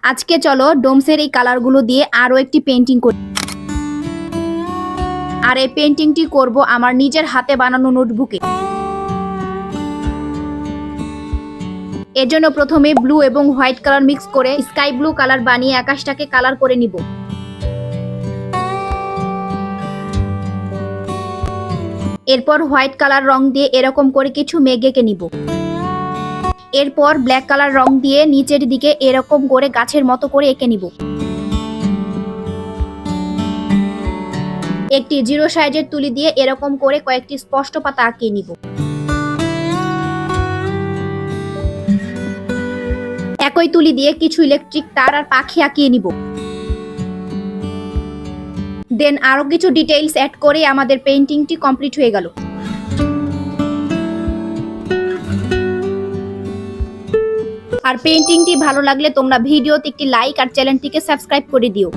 আজকে চলো ডোমসের এই কালারগুলো দিয়ে আরো একটি পেন্টিং করি। আর এই পেন্টিংটি করব আমার নিজের হাতে বানানো নোটবুকে। এর জন্য প্রথমে ব্লু এবং হোয়াইট কালার মিক্স করে স্কাই ব্লু কালার বানিয়ে আকাশটাকে কালার করে নিব। এরপর হোয়াইট কালার রং দিয়ে এরকম করে কিছু মেঘ এঁকে নিব। এরপর ব্ল্যাক কালার রং দিয়ে নিচের দিকে এরকম করে গাছের মতো করে এঁকে নিব। একটি 0 সাইজের তুলি দিয়ে এরকম করে কয়েকটি স্পষ্ট পাতা আঁকিয়ে নিব। একই তুলি দিয়ে কিছু ইলেকট্রিক তার আর পাখি আঁকিয়ে নিব। দেন আরো কিছু ডিটেইলস অ্যাড করে আমাদের পেইন্টিংটি কমপ্লিট হয়ে গেল। আর পেইন্টিংটি ভালো লাগলে তোমরা ভিডিওতে একটি লাইক আর চ্যানেলটিকে সাবস্ক্রাইব করে দিও।